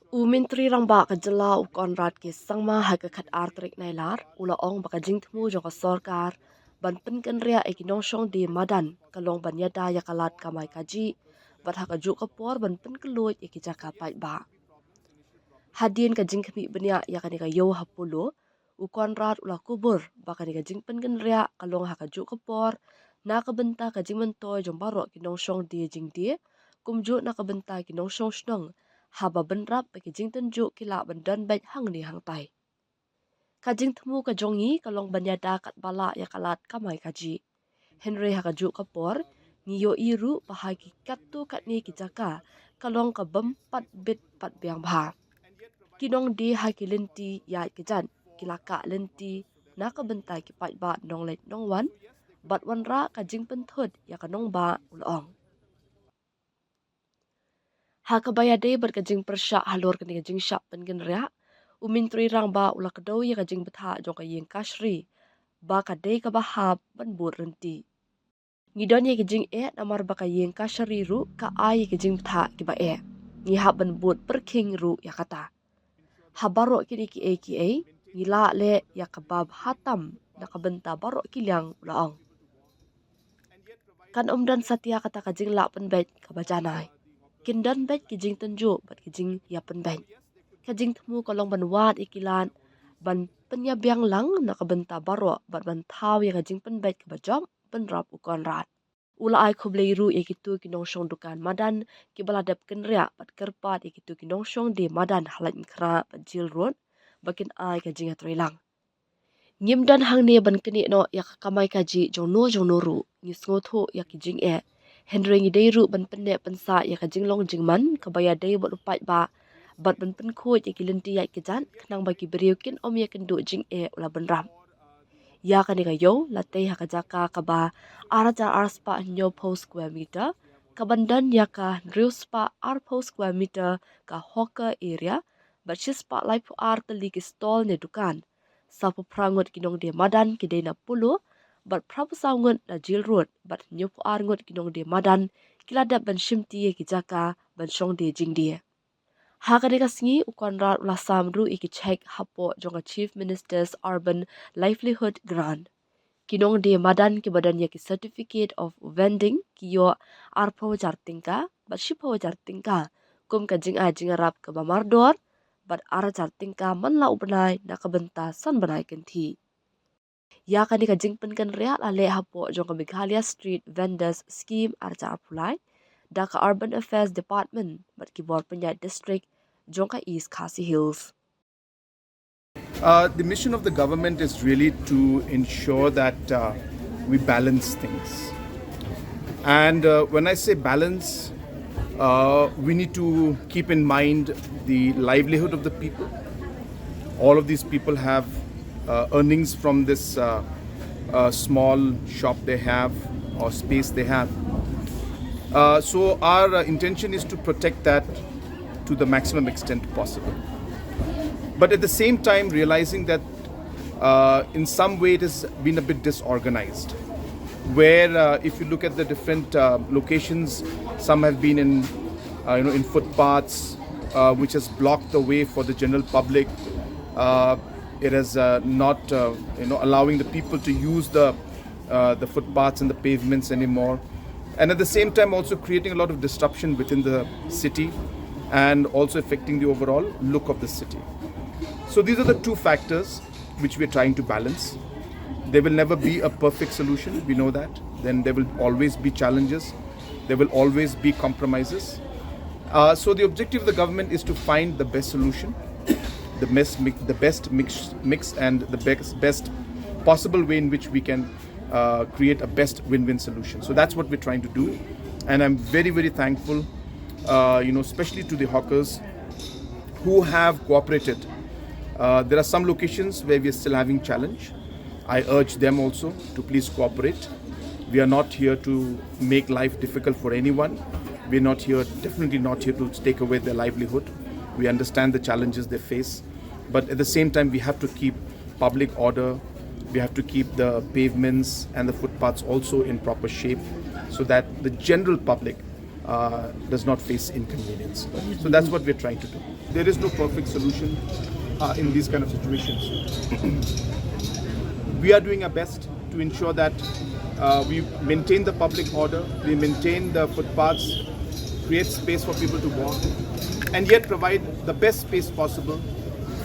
Menteri rang ba kajala u konrad ke sangma haga khat artrik nailar ula ong baka jingthmu jong sorkar ban penken ria ekinong shong di madan kalong ban yada ya kalat kamai kajih bat haka juk kapor ban pen keluit ekijaka pait ba hadin ka jingkhmi benya ya kanika yo hapulo u konrad ula kubur baka nika jingpen gen ria kalong haka juk kapor na kabenta ka jingmentoy jong baro kinong shong di jingdie kumju na kabenta kinong shong shnong haba benrap bagi jing tenju kila bendan baik hang ni hang tai. Kajing temu kajongi kalong banyada kat bala ya kalat kamai kajih. Henry hakaju kapor ngiyo iru bahagi katu kat ni kijaka kalong ka bempat bit pat biang bha. Kinong di haki lenti ya kejan kilaka lenti nak bentai ki pat ba nong Leit nong wan bat wan ra kajing penthut ya kanong ba ulong. Hakabaya day berkajing persyak halur kini kajing syak pengen ria. Menteri rang ba ulah kedau ya kajing betha jong kayeng kasri. Ba kadai kabahab ban bur renti. Ngidon ya kajing namar ba kayeng kasri ru ka ai kajing betha ki ba Ngihap ban bur perking ru ya kata. Habaro kini ki a ngila le ya kabab hatam nakabenta barok kilyang ulaong. Kan omdan satya kata kajing lak penbet kabajanai. Kindan bet kijing tenju bat kijing ya penbet. Kajing temu kolong ban wat ikilan ban penya biang lang nakabenta baro bat ban thaw ya kajing penbet kabajom penrap ukon rat. Ula ai khobleiru ikitu kinong shong dukan madan kibaladap kenria bat kerpat ikitu kinong shong di madan halat nkra bat jil road bakin ai kajing atrilang. Ngim dan hang ne ban keni no ya kamai kajih jong no ru ngis ngotho ya kijing Henry ngi dei ru ban penne pensa ya kajing long jingman kabaya dei bot upat ba bat ban pen kho ya kilenti ya kijan khnang ba ki beriukin om ya kendu jing ula ban ram. Ya kani ka yo latei ha kajaka kaba araja arspa nyo post square meter kabandan ya ka driuspa post square meter ka hawker area bat shispa laipu kali ki stall ne dukan. Sapu prangot kinong de madan kidei na Polo bat prapusangot na jil road bat nyopu arngot kinong de madan kiladap ban shimti ki jaka ban shong de jingdie. Hakadeka singi ukonrar ulasam ru iki check hapo jonga Chief Minister's Urban Livelihood Grant. Kinong de madan ki badan ya ki Certificate of Vending ki yo arpo jartingka bat shipo jartingka kum ka jing arap ka bamardor bat ara jartingka man lau benai nakabenta san benai kenti. Ya kani ka jingpen kan ria la le hapo jong Meghalaya Street Vendors Scheme arja apulai da ka Urban Affairs Department bat ki bor penyat district jong ka East Khasi Hills. The mission of the government is really to ensure that we balance things. And when I say balance, we need to keep in mind the livelihood of the people. All of these people have earnings from this small shop they have or space they have. So our intention is to protect that to the maximum extent possible. But at the same time, realizing that in some way it has been a bit disorganized. Where if you look at the different locations, some have been in footpaths, which has blocked the way for the general public. It has not allowing the people to use the footpaths and the pavements anymore, and at the same time also creating a lot of disruption within the city, and also affecting the overall look of the city. So these are the two factors which we are trying to balance. There will never be a perfect solution, we know that. Then there will always be challenges. There will always be compromises. So the objective of the government is to find the best solution, the best mix and the best possible way in which we can create a best win-win solution. So that's what we're trying to do. And I'm very, very thankful, especially to the hawkers who have cooperated. There are some locations where we are still having challenge. I urge them also to please cooperate. We are not here to make life difficult for anyone. We're not here, definitely not here to take away their livelihood. We understand the challenges they face. But at the same time, we have to keep public order. We have to keep the pavements and the footpaths also in proper shape so that the general public does not face inconvenience. So that's what we're trying to do. There is no perfect solution in these kind of situations. We are doing our best to ensure that we maintain the public order, we maintain the footpaths, create space for people to walk, and yet provide the best space possible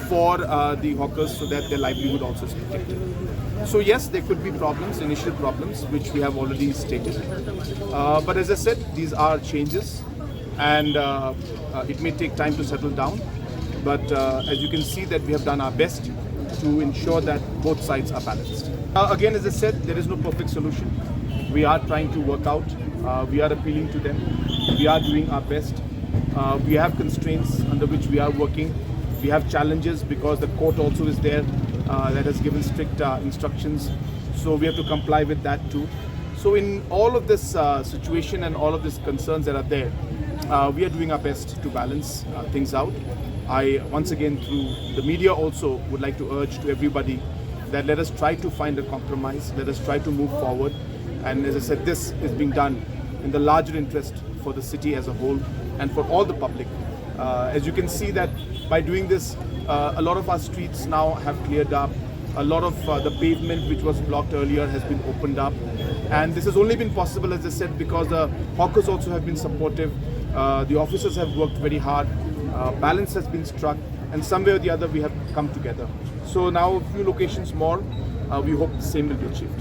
for the hawkers so that their livelihood also is protected. So yes, there could be problems, initial problems, which we have already stated. But as I said, these are changes, and it may take time to settle down. But as you can see, that we have done our best to ensure that both sides are balanced. Again, as I said, there is no perfect solution. We are trying to work out. We are appealing to them. We are doing our best. We have constraints under which we are working. We have challenges because the court also is there that has given strict instructions. So we have to comply with that too. So in all of this situation and all of these concerns that are there, we are doing our best to balance things out. I, once again, through the media also would like to urge to everybody that let us try to find a compromise, let us try to move forward. And as I said, this is being done in the larger interest for the city as a whole and for all the public. As you can see that by doing this, a lot of our streets now have cleared up. A lot of the pavement which was blocked earlier has been opened up. And this has only been possible, as I said, because the hawkers also have been supportive. The officers have worked very hard. Balance has been struck, and some way or the other we have come together. So now a few locations more, we hope the same will be achieved.